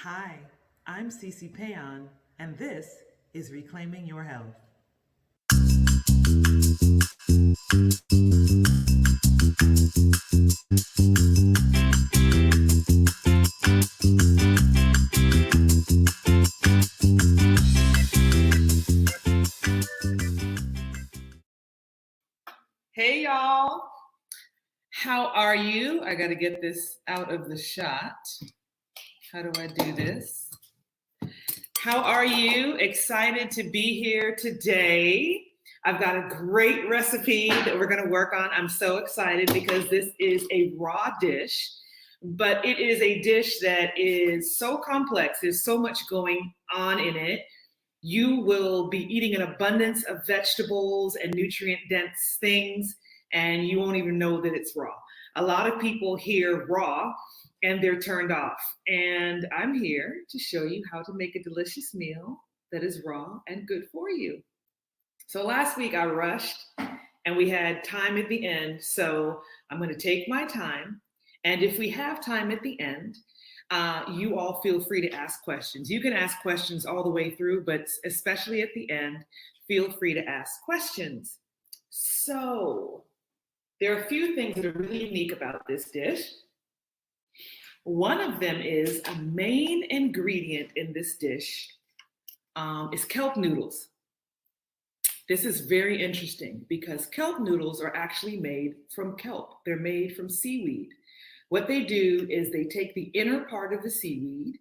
Hi, I'm C.C. Péan, and this is Reclaiming Your Health. Hey y'all, how are you? I got to get this out of the shot. How do I do this? How are you? Excited to be here today. I've got a great recipe that we're going to work on. I'm so excited because this is a raw dish, but it is a dish that is so complex. There's so much going on in it. You will be eating an abundance of vegetables and nutrient dense things, and you won't even know that it's raw. A lot of people hear raw and they're turned off. And I'm here to show you how to make a delicious meal that is raw and good for you. So last week I rushed and we had time at the end. So I'm going to take my time. And if we have time at the end, you all feel free to ask questions. You can ask questions all the way through, but especially at the end, feel free to ask questions. So there are a few things that are really unique about this dish. One of them is a main ingredient in this dish is kelp noodles. This is very interesting because kelp noodles are actually made from kelp. They're made from seaweed. What they do is they take the inner part of the seaweed,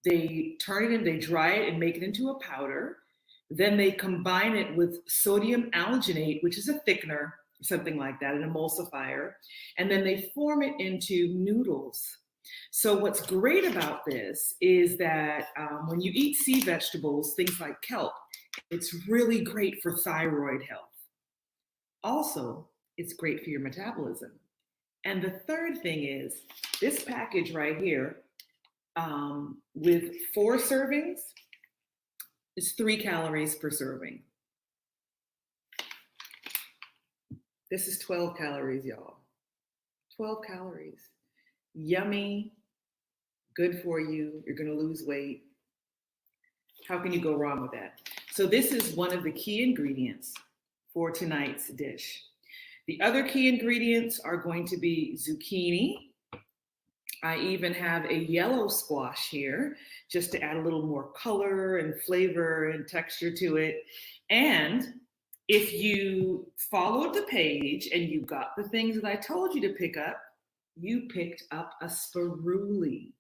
they turn it and they dry it and make it into a powder. Then they combine it with sodium alginate, which is a thickener, something like that, an emulsifier. And then they form it into noodles. So what's great about this is that when you eat sea vegetables, things like kelp, it's really great for thyroid health. Also, it's great for your metabolism. And the third thing is this package right here with 4 servings is 3 calories per serving. This is 12 calories, y'all. 12 calories. Yummy, good for you. You're going to lose weight. How can you go wrong with that? So this is one of the key ingredients for tonight's dish. The other key ingredients are going to be zucchini. I even have a yellow squash here just to add a little more color and flavor and texture to it. And if you followed the page and you got the things that I told you to pick up, you picked up a spiruli.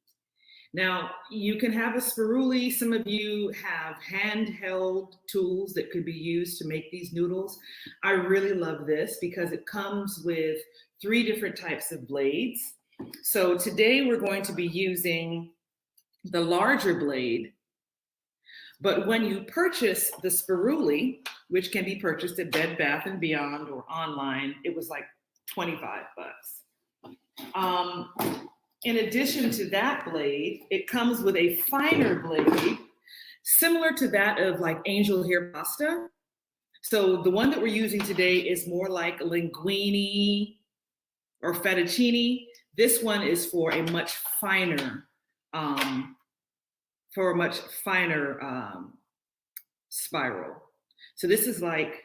Now, you can have a spiruli. Some of you have handheld tools that could be used to make these noodles. I really love this because it comes with 3 different types of blades. So today we're going to be using the larger blade. But when you purchase the spiruli, which can be purchased at Bed Bath & Beyond or online, it was like 25 bucks. In addition to that blade, it comes with a finer blade, similar to that of like angel hair pasta. So the one that we're using today is more like linguine or fettuccine. This one is for a much finer, spiral. So this is like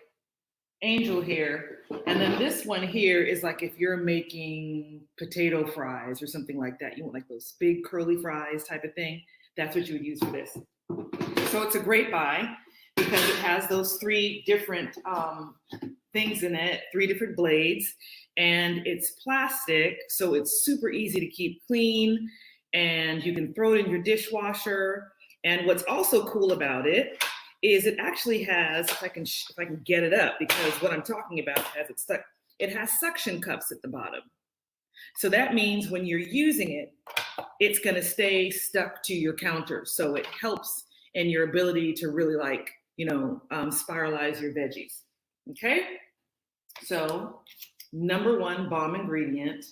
angel hair. And then this one here is like if you're making potato fries or something like that, you want like those big curly fries type of thing, that's what you would use for this. So it's a great buy because it has those 3 different things in it, 3 different blades, and it's plastic, so it's super easy to keep clean, and you can throw it in your dishwasher. And what's also cool about it is it actually has, if I can get it up, because what I'm talking about has it stuck. It has suction cups at the bottom. So that means when you're using it, it's going to stay stuck to your counter. So it helps in your ability to really spiralize your veggies. Okay. So number 1 bomb ingredient,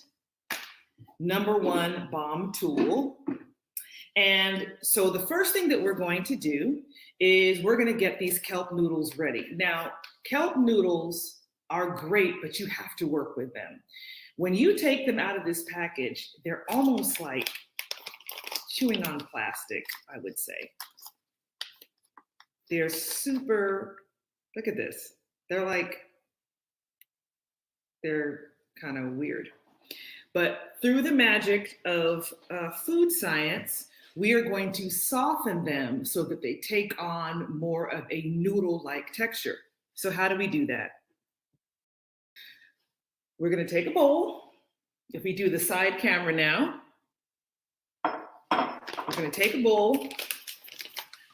number 1 bomb tool. And so the first thing that we're going to do is we're going to get these kelp noodles ready. Now, kelp noodles are great, but you have to work with them. When you take them out of this package, they're almost like chewing on plastic, I would say. They're super, look at this. They're kind of weird. But through the magic of food science, we are going to soften them so that they take on more of a noodle-like texture. So how do we do that? We're gonna take a bowl. If we do the side camera now, we're gonna take a bowl.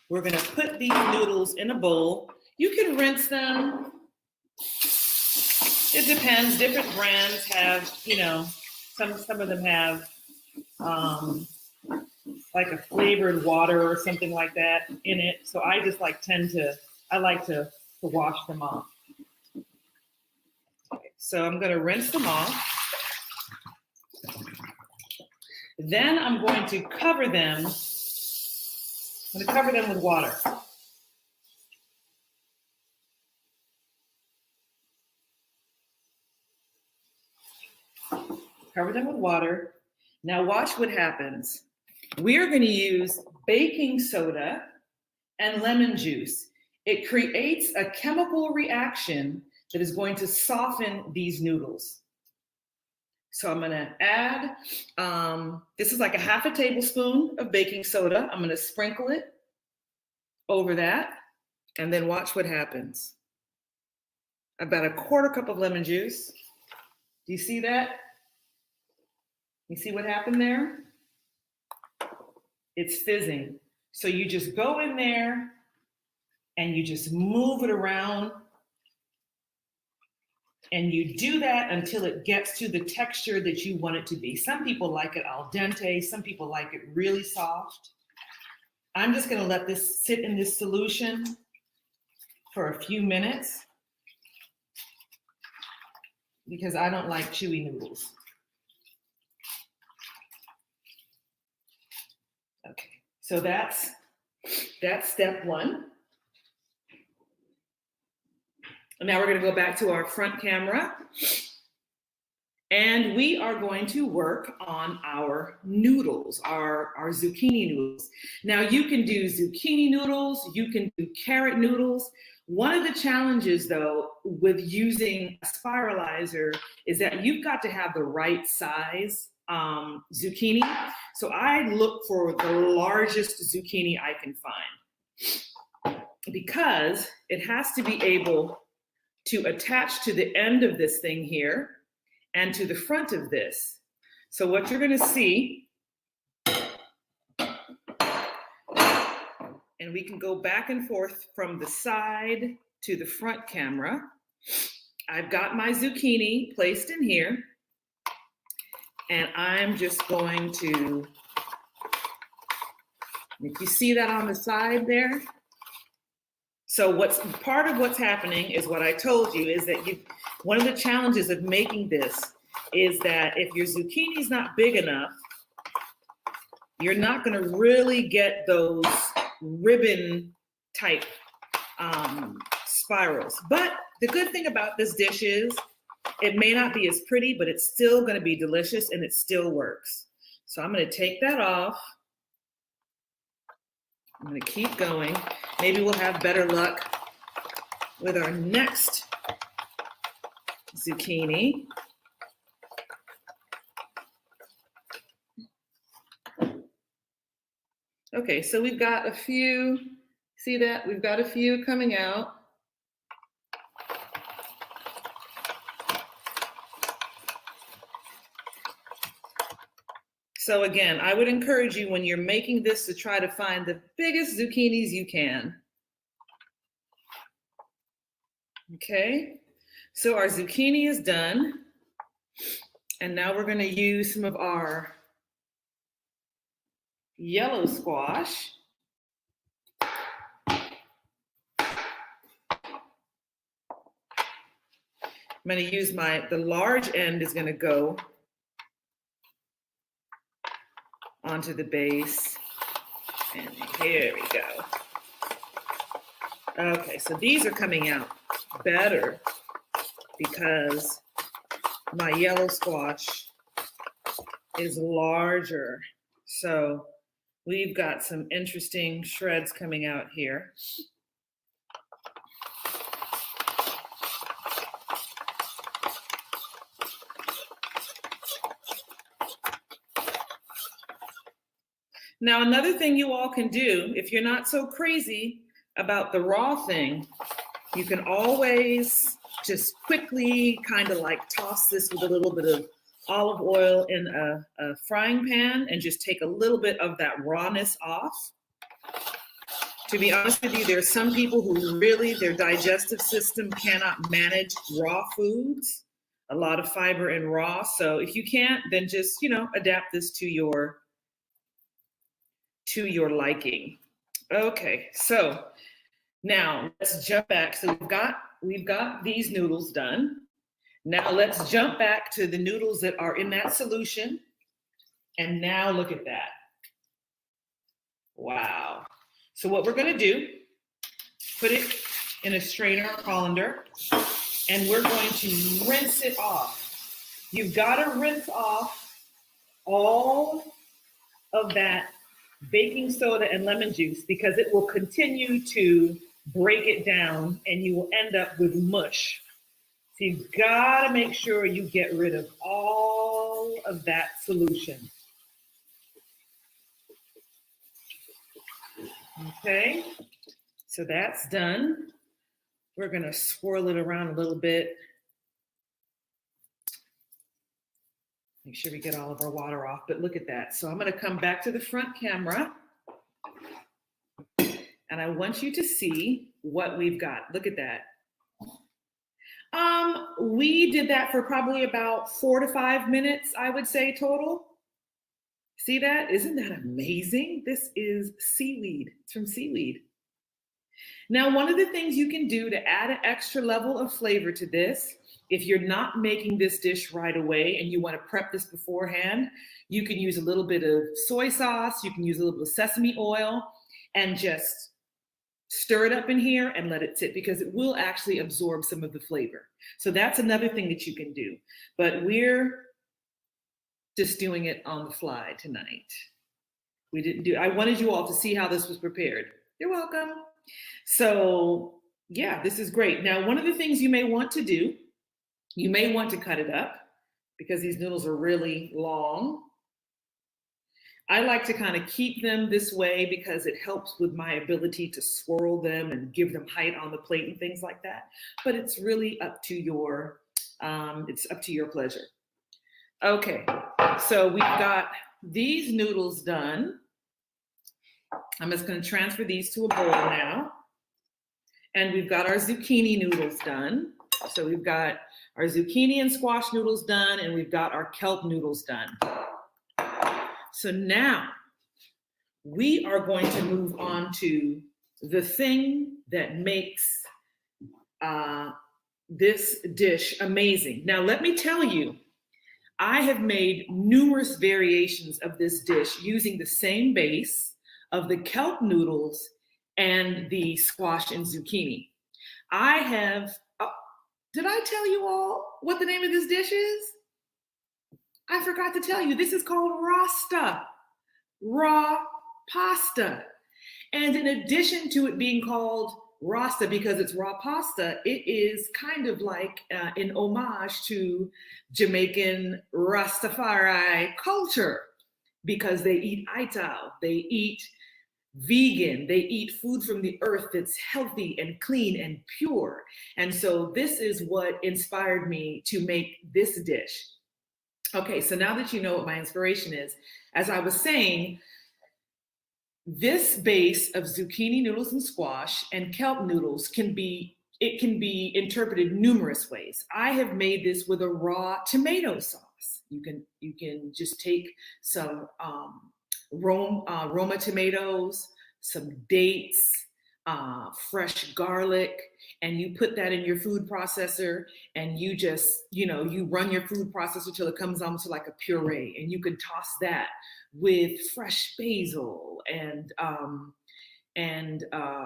We're gonna put these noodles in a bowl. You can rinse them. It depends, different brands have, you know, some of them have like a flavored water or something like that in it. So I just like to wash them off. Okay, so I'm gonna rinse them off. Then I'm going to cover them. I'm gonna cover them with water. Cover them with water. Now watch what happens. We are going to use baking soda and lemon juice. It creates a chemical reaction that is going to soften these noodles. So I'm going to add, this is like a half a tablespoon of baking soda. I'm going to sprinkle it over that and then watch what happens. About a quarter cup of lemon juice. Do you see that? You see what happened there? It's fizzing. So you just go in there and you just move it around. And you do that until it gets to the texture that you want it to be. Some people like it al dente, some people like it really soft. I'm just gonna let this sit in this solution for a few minutes because I don't like chewy noodles. Okay, so that's step one. And now we're going to go back to our front camera. And we are going to work on our noodles, our zucchini noodles. Now you can do zucchini noodles, you can do carrot noodles. One of the challenges though with using a spiralizer is that you've got to have the right size zucchini. So I look for the largest zucchini I can find because it has to be able to attach to the end of this thing here and to the front of this. So what you're going to see, and we can go back and forth from the side to the front camera. I've got my zucchini placed in here, and I'm just going to, if you see that on the side there, so part of what's happening is what I told you is that one of the challenges of making this is that if your zucchini is not big enough, you're not going to really get those ribbon type spirals. But the good thing about this dish is it may not be as pretty, but it's still going to be delicious and it still works. So I'm going to take that off. I'm going to keep going. Maybe we'll have better luck with our next zucchini. Okay, so we've got a few, see that? We've got a few coming out. So again, I would encourage you when you're making this to try to find the biggest zucchinis you can. Okay, so our zucchini is done. And now we're going to use some of our yellow squash. I'm going to use the large end is going to go onto the base. And here we go. Okay, so these are coming out better because my yellow squash is larger. So We've got some interesting shreds coming out here. Now, another thing you all can do, if you're not so crazy about the raw thing, you can always just quickly kind of like toss this with a little bit of olive oil in a frying pan and just take a little bit of that rawness off. To be honest with you, there's some people who really, their digestive system cannot manage raw foods, a lot of fiber in raw. So if you can't, then just, adapt this to your liking. Okay, so now let's jump back. So we've got these noodles done. Now let's jump back to the noodles that are in that solution. And now look at that. Wow. So what we're gonna do, put it in a strainer or colander, and we're going to rinse it off. You've gotta rinse off all of that baking soda and lemon juice because it will continue to break it down and you will end up with mush. So you've got to make sure you get rid of all of that solution. Okay, so that's done. We're going to swirl it around a little bit. Make sure we get all of our water off, but look at that. So I'm going to come back to the front camera and I want you to see what we've got. Look at that. We did that for probably about 4 to 5 minutes, I would say total. See that? Isn't that amazing? This is seaweed. It's from seaweed. Now, one of the things you can do to add an extra level of flavor to this, if you're not making this dish right away and you want to prep this beforehand, you can use a little bit of soy sauce, you can use a little bit of sesame oil, and just stir it up in here and let it sit because it will actually absorb some of the flavor. So that's another thing that you can do. But we're just doing it on the fly tonight. I wanted you all to see how this was prepared. You're welcome. So yeah, this is great. Now, one of the things you may want to do, you may want to cut it up because these noodles are really long. I like to kind of keep them this way because it helps with my ability to swirl them and give them height on the plate and things like that. But it's really up to your pleasure. Okay, so we've got these noodles done. I'm just going to transfer these to a bowl now. And we've got our zucchini noodles done. So we've got our zucchini and squash noodles done, and we've got our kelp noodles done. So now we are going to move on to the thing that makes this dish amazing. Now, let me tell you, I have made numerous variations of this dish using the same base of the kelp noodles and the squash and zucchini. Did I tell you all what the name of this dish is? I forgot to tell you, this is called Rasta Raw Pasta. And in addition to it being called Rasta because it's raw pasta, it is kind of like an homage to Jamaican Rastafari culture because they eat itao, they eat vegan, they eat food from the earth that's healthy and clean and pure. And so this is what inspired me to make this dish. Okay, so now that you know what my inspiration is, as I was saying, this base of zucchini noodles and squash and kelp noodles can be interpreted numerous ways. I have made this with a raw tomato sauce. You can just take some Roma tomatoes, some dates, fresh garlic, and you put that in your food processor and you just, you run your food processor till it comes almost like a puree, and you can toss that with fresh basil and and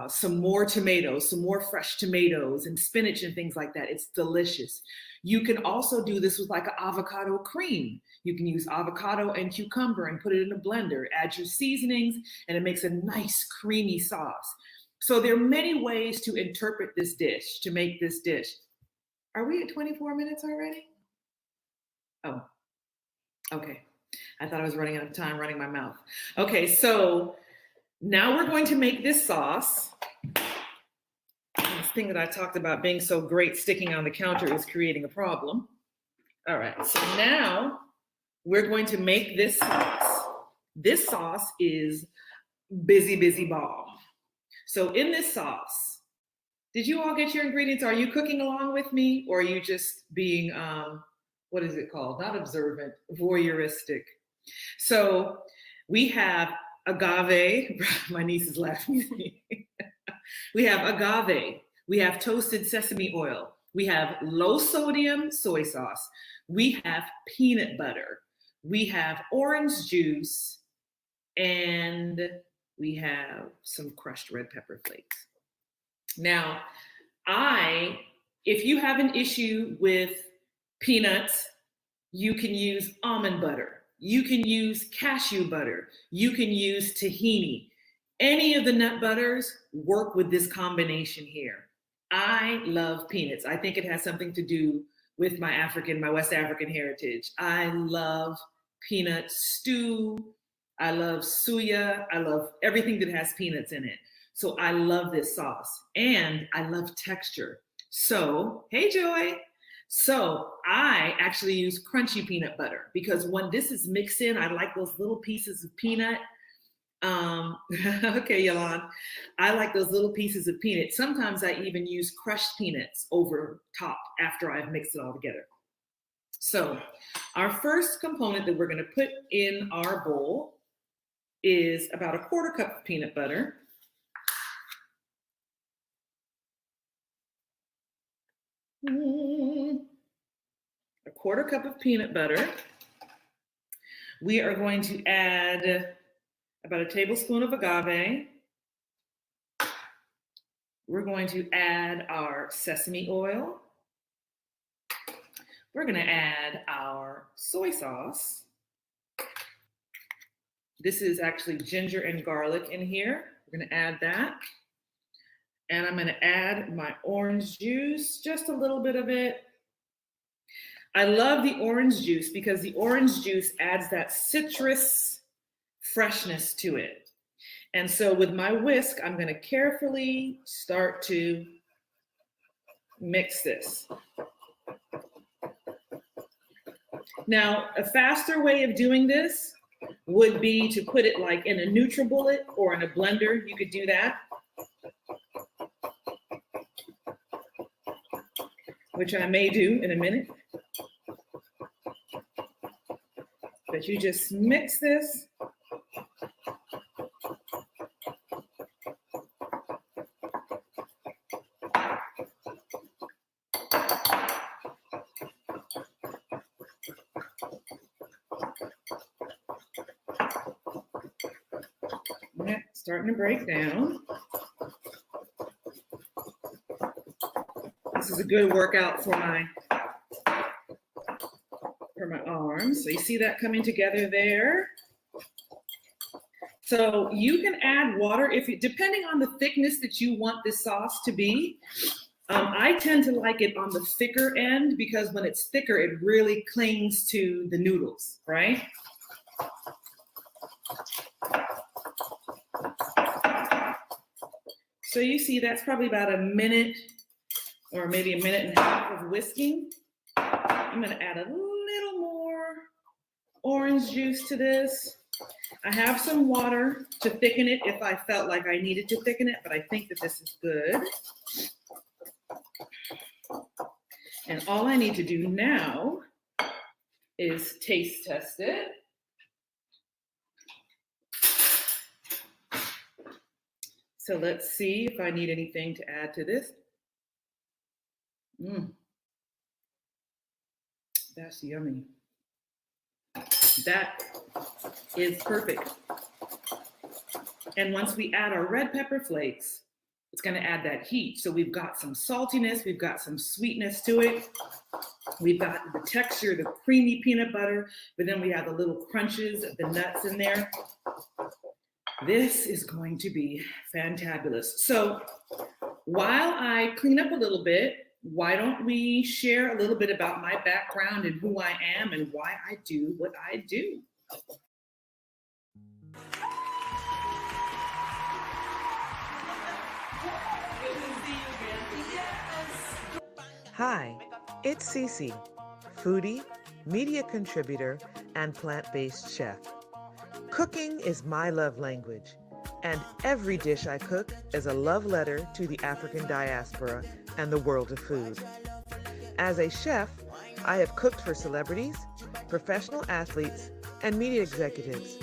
some more tomatoes, some more fresh tomatoes and spinach and things like that. It's delicious. You can also do this with like an avocado cream. You can use avocado and cucumber and put it in a blender, add your seasonings, and it makes a nice creamy sauce. So there are many ways to interpret this dish, to make this dish. Are we at 24 minutes already? Oh, okay. I thought I was running out of time running my mouth. Okay, so now we're going to make this sauce. This thing that I talked about being so great sticking on the counter is creating a problem. All right, so now we're going to make this sauce. This sauce is busy, busy bomb. So in this sauce, did you all get your ingredients? Are you cooking along with me, or are you just being, what is it called? Not observant, voyeuristic. So we have agave. My niece is laughing at me. We have agave. We have toasted sesame oil. We have low sodium soy sauce. We have peanut butter. We have orange juice. And we have some crushed red pepper flakes. Now, if you have an issue with peanuts, you can use almond butter. You can use cashew butter. You can use tahini. Any of the nut butters work with this combination here. I love peanuts. I think it has something to do with my West African heritage. I love peanut stew. I love suya. I love everything that has peanuts in it. So I love this sauce, and I love texture. So, hey, Joy. So I actually use crunchy peanut butter because when this is mixed in, I like those little pieces of peanut. Okay, Yolande, I like those little pieces of peanut. Sometimes I even use crushed peanuts over top after I've mixed it all together. So our first component that we're going to put in our bowl is about a 1/4 cup of peanut butter. A 1/4 cup of peanut butter. We are going to add about a tablespoon of agave. We're going to add our sesame oil. We're going to add our soy sauce. This is actually ginger and garlic in here. We're going to add that. And I'm going to add my orange juice, just a little bit of it. I love the orange juice because the orange juice adds that citrus freshness to it. And so with my whisk, I'm going to carefully start to mix this. Now, a faster way of doing this would be to put it like in a NutriBullet or in a blender. You could do that, which I may do in a minute. But you just mix this. Starting to break down. This is a good workout for my arms. So you see that coming together there. So you can add water depending on the thickness that you want this sauce to be. I tend to like it on the thicker end because when it's thicker, it really clings to the noodles, right? So you see that's probably about a minute or maybe a minute and a half of whisking. I'm going to add a little more orange juice to this. I have some water to thicken it if I felt like I needed to thicken it, but I think that this is good. And all I need to do now is taste test it. So let's see if I need anything to add to this. That's yummy. That is perfect. And once we add our red pepper flakes, it's going to add that heat. So we've got some saltiness, we've got some sweetness to it. We've got the texture, the creamy peanut butter, but then we have the little crunches of the nuts in there. This is going to be fantabulous. So while I clean up a little bit, why don't we share a little bit about my background and who I am and why I do what I do? Hi, it's C.C., foodie, media contributor, and plant-based chef. Cooking is my love language, and every dish I cook is a love letter to the African diaspora and the world of food. As a chef, I have cooked for celebrities, professional athletes, and media executives.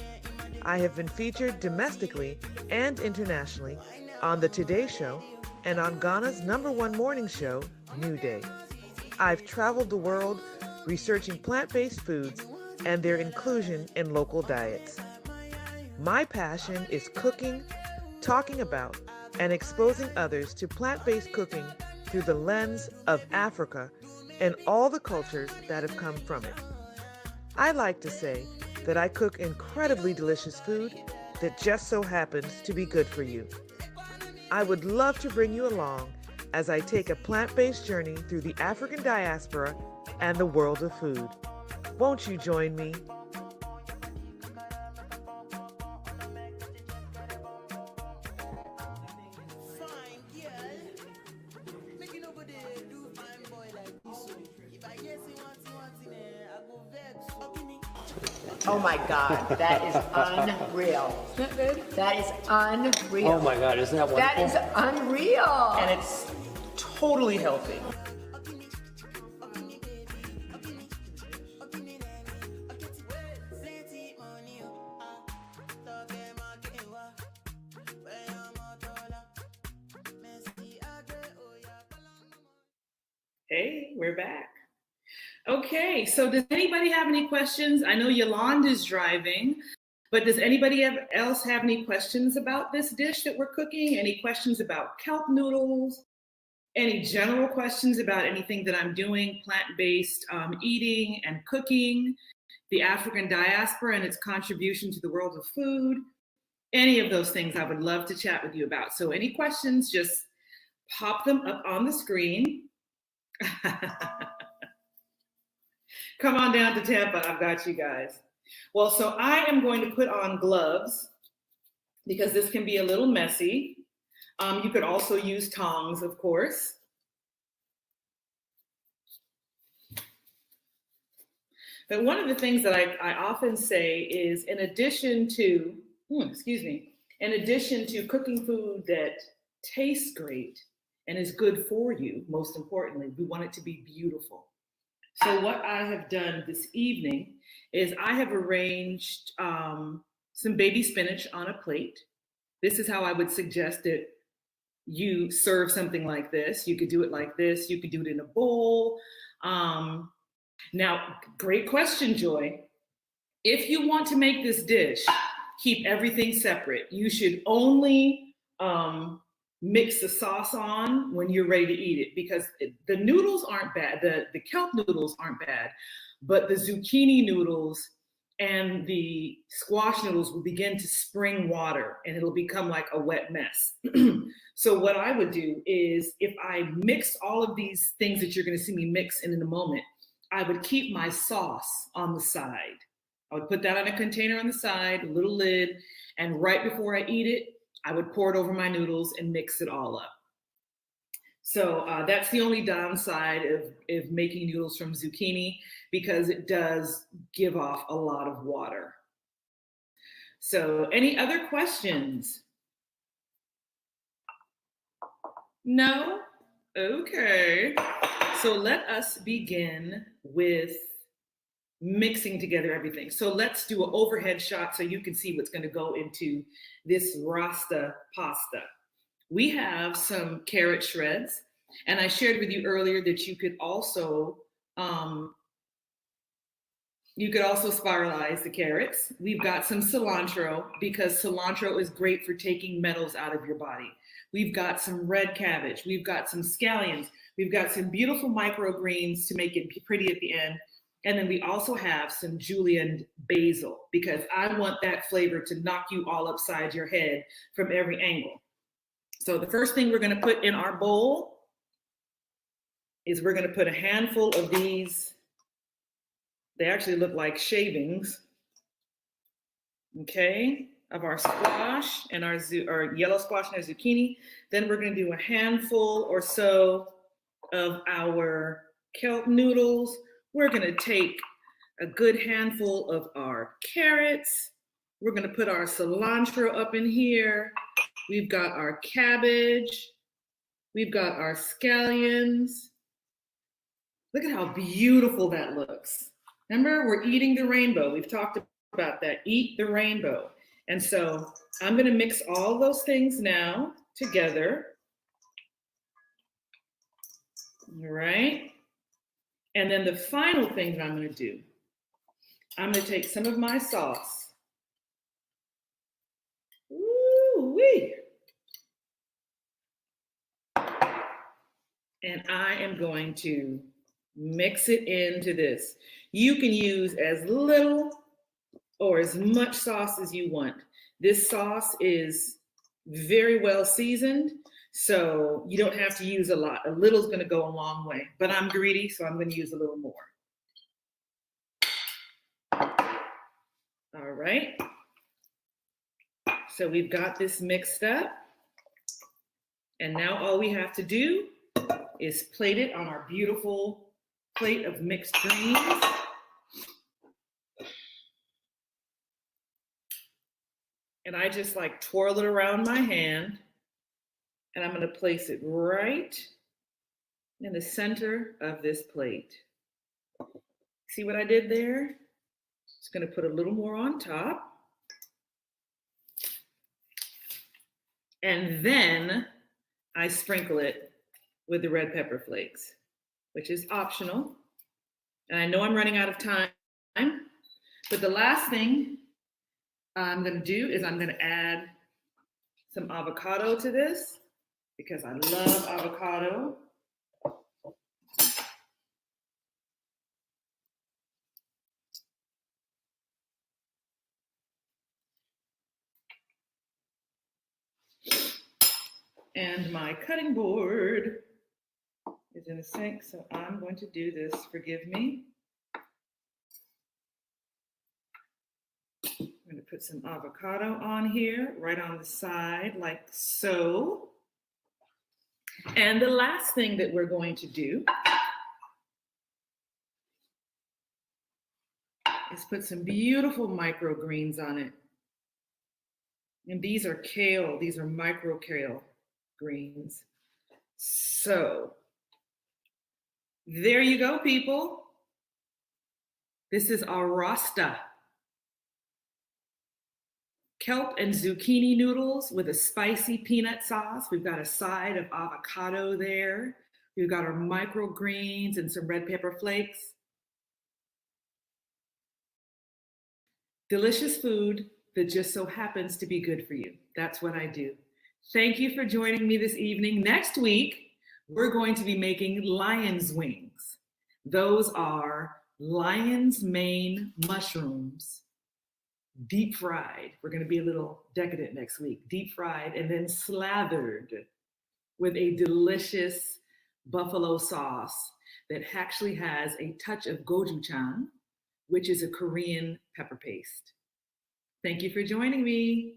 I have been featured domestically and internationally on The Today Show and on Ghana's #1 morning show, New Day. I've traveled the world researching plant-based foods and their inclusion in local diets. My passion is cooking, talking about, and exposing others to plant-based cooking through the lens of Africa and all the cultures that have come from it. I like to say that I cook incredibly delicious food that just so happens to be good for you. I would love to bring you along as I take a plant-based journey through the African diaspora and the world of food. Won't you join me? Oh my God, that is unreal. Isn't that good? That is unreal. Oh my God, isn't that wonderful? That is unreal. And it's totally healthy. Hey, we're back. Okay, so does anybody have any questions? I know Yolanda's driving, but does anybody else have any questions about this dish that we're cooking? Any questions about kelp noodles? Any general questions about anything that I'm doing, plant-based eating and cooking, the African diaspora and its contribution to the world of food? Any of those things I would love to chat with you about. So any questions, just pop them up on the screen. Come on down to Tampa, I've got you guys. Well, so I am going to put on gloves because this can be a little messy. You could also use tongs, of course. But one of the things that I often say is in addition to, in addition to cooking food that tastes great and is good for you, most importantly, we want it to be beautiful. So what I have done this evening is I have arranged some baby spinach on a plate. This is how I would suggest that you serve something like this. You could do it like this. You could do it in a bowl. Now, great question, Joy. If you want to make this dish, keep everything separate. You should only mix the sauce on when you're ready to eat it because the noodles aren't bad. The kelp noodles aren't bad, but the zucchini noodles and the squash noodles will begin to spring water and it'll become like a wet mess. So what I would do is if I mix all of these things that you're going to see me mix in a moment, I would keep my sauce on the side. I would put that on a container on the side, a little lid, and right before I eat it, I would pour it over my noodles and mix it all up. So that's the only downside of making noodles from zucchini because it does give off a lot of water. So any other questions? No? Okay. So let us begin with mixing together everything. So let's do an overhead shot so you can see what's going to go into this Rasta pasta. We have some carrot shreds, and I shared with you earlier that you could also, You could also spiralize the carrots. We've got some cilantro because cilantro is great for taking metals out of your body. We've got some red cabbage. We've got some scallions. We've got some beautiful microgreens to make it pretty at the end. And then we also have some julienne basil because I want that flavor to knock you all upside your head from every angle. So the first thing we're going to put in our bowl is we're going to put a handful of these. They actually look like shavings, okay, of our squash and our yellow squash and our zucchini. Then we're going to do a handful or so of our kelp noodles. We're going to take a good handful of our carrots. We're going to put our cilantro up in here. We've got our cabbage. We've got our scallions. Look at how beautiful that looks. Remember, we're eating the rainbow. We've talked about that. Eat the rainbow. And so I'm going to mix all those things now together. All right. And then the final thing that I'm going to do, I'm going to take some of my sauce. Ooh-wee. And I am going to mix it into this. You can use as little or as much sauce as you want. This sauce is very well seasoned, so you don't have to use a lot. A little is going to go a long way, but I'm greedy, so I'm going to use a little more. All right. So we've got this mixed up, and now all we have to do is plate it on our beautiful plate of mixed greens. And I just like twirl it around my hand, and I'm going to place it right in the center of this plate. See what I did there? Just going to put a little more on top. And then I sprinkle it with the red pepper flakes, which is optional. And I know I'm running out of time, but the last thing I'm going to do is I'm going to add some avocado to this because I love avocado. And my cutting board is in the sink, so I'm going to do this. Forgive me. I'm going to put some avocado on here, right on the side, like so. And the last thing that we're going to do is put some beautiful microgreens on it. And these are kale, these are micro kale greens. So there you go, people. This is our Rasta kelp and zucchini noodles with a spicy peanut sauce. We've got a side of avocado there. We've got our microgreens and some red pepper flakes. Delicious food that just so happens to be good for you. That's what I do. Thank you for joining me this evening. Next week, we're going to be making lion's wings. Those are lion's mane mushrooms, deep fried. We're going to be a little decadent next week. Deep fried and then slathered with a delicious buffalo sauce that actually has a touch of gochujang, which is a Korean pepper paste. Thank you for joining me.